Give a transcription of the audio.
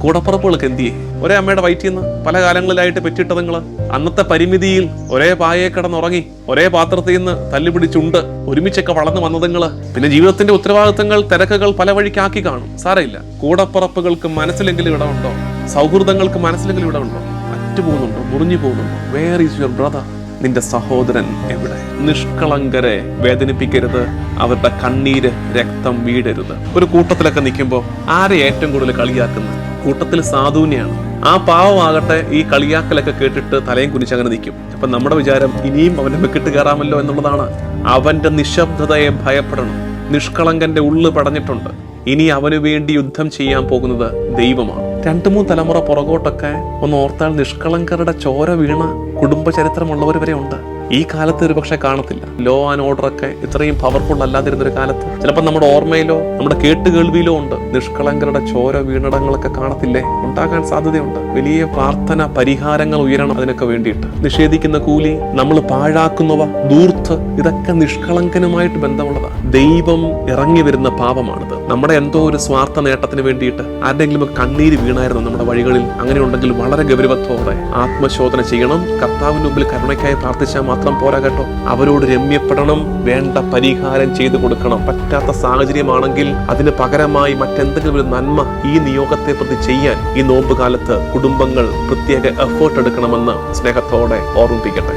കൂടപ്പുറപ്പുകൾക്ക് എന്തിയെ? ഒരേ അമ്മയുടെ വയറ്റിൽ നിന്ന് പല കാലങ്ങളിലായിട്ട് പെറ്റിട്ടതുങ്ങള് അന്നത്തെ പരിമിതിയിൽ ഒരേ പായെ കിടന്നുറങ്ങി ഒരേ പാത്രത്തിൽ നിന്ന് തല്ലുപിടിച്ചുണ്ട് ഒരുമിച്ചൊക്കെ വളർന്നു വന്നതുങ്ങള് പിന്നെ ജീവിതത്തിന്റെ ഉത്തരവാദിത്തങ്ങൾ തിരക്കുകൾ പല വഴിക്കാക്കി കാണും. സാരമില്ല, കൂടപ്പുറപ്പുകൾക്ക് മനസ്സിലെങ്കിലും ഇടമുണ്ടോ? സൗഹൃദങ്ങൾക്ക് മനസ്സിലെങ്കിലും ഇടമുണ്ടോ? അറ്റുപോകുന്നുണ്ടോ? മുറിഞ്ഞു പോകുന്നുണ്ടോ? Where is your brother? നിന്റെ സഹോദരൻ എവിടെ? നിഷ്കളങ്കരെ വേദനിപ്പിക്കരുത്, അവരുടെ കണ്ണീര് രക്തം വീഴരുത്. ഒരു കൂട്ടത്തിലൊക്കെ നിൽക്കുമ്പോൾ ആരെ ഏറ്റവും കൂടുതൽ കളിയാക്കുന്നത്? കൂട്ടത്തിൽ സാധുവിനെയാണ്. ആ പാവമാകട്ടെ ഈ കളിയാക്കലൊക്കെ കേട്ടിട്ട് തലയും കുനിച്ച് അങ്ങനെ നിൽക്കും. അപ്പൊ നമ്മുടെ വിചാരം ഇനിയും അവന്റെ മെക്കിട്ട് കയറാമല്ലോ എന്നുള്ളതാണ്. അവന്റെ നിശബ്ദതയെ ഭയപ്പെടണം. നിഷ്കളങ്കന്റെ ഉള്ളു പടഞ്ഞിട്ടുണ്ട്. ഇനി അവന് വേണ്ടി യുദ്ധം ചെയ്യാൻ പോകുന്നത് ദൈവമാണ്. 2-3 തലമുറ പുറകോട്ടൊക്കെ ഒന്ന് ഓർത്താൽ നിഷ്കളങ്കരുടെ ചോര വീണ കുടുംബ ചരിത്രമുള്ളവർ വരെ ഉണ്ട്. ഈ കാലത്ത് ഒരു പക്ഷെ കാണത്തില്ല. ലോ ആൻഡ് ഓർഡർ ഒക്കെ ഇത്രയും പവർഫുൾ അല്ലാതിരുന്നൊരു കാലത്ത് ചിലപ്പോൾ നമ്മുടെ ഓർമ്മയിലോ നമ്മുടെ കേട്ടുകേൾവിയിലോ ഉണ്ട്. നിഷ്കളങ്കരുടെ ചോര വീണടങ്ങളൊക്കെ കാണത്തില്ലേ? ഉണ്ടാകാൻ സാധ്യതയുണ്ട്. വലിയ പ്രാർത്ഥന പരിഹാരങ്ങൾ ഉയരണം അതിനൊക്കെ വേണ്ടിയിട്ട്. നിഷേധിക്കുന്ന കൂലി, നമ്മൾ പാഴാക്കുന്നവ, ദൂർത്ത്, ഇതൊക്കെ നിഷ്കളങ്കനുമായിട്ട് ബന്ധമുള്ളതാണ്. ദൈവം ഇറങ്ങി വരുന്ന പാപമാണിത്. നമ്മുടെ എന്തോ ഒരു സ്വാർത്ഥ നേട്ടത്തിന് വേണ്ടിയിട്ട് ആരുടെങ്കിലും കണ്ണീര് വീണായിരുന്നു നമ്മുടെ വഴികളിൽ. അങ്ങനെ ഉണ്ടെങ്കിൽ വളരെ ഗൗരവത്തോടെ ആത്മശോധന ചെയ്യണം. കർത്താവിന് മുമ്പിൽ കരുണയ്ക്കായി പ്രാർത്ഥിച്ചാൽ മാത്രം പോരാ കേട്ടോ. അവരോട് രമ്യപ്പെടണം, വേണ്ട പരിഹാരം ചെയ്തു കൊടുക്കണം. പറ്റാത്ത സാഹചര്യമാണെങ്കിൽ അതിന് പകരമായി മറ്റെന്തെങ്കിലും ഒരു നന്മ ഈ നിയോഗത്തെ പ്രതി ചെയ്യാൻ ഈ നോമ്പ് കാലത്ത് കുടുംബങ്ങൾ പ്രത്യേക എഫേർട്ട് എടുക്കണമെന്ന് സ്നേഹത്തോടെ ഓർമ്മിപ്പിക്കട്ടെ.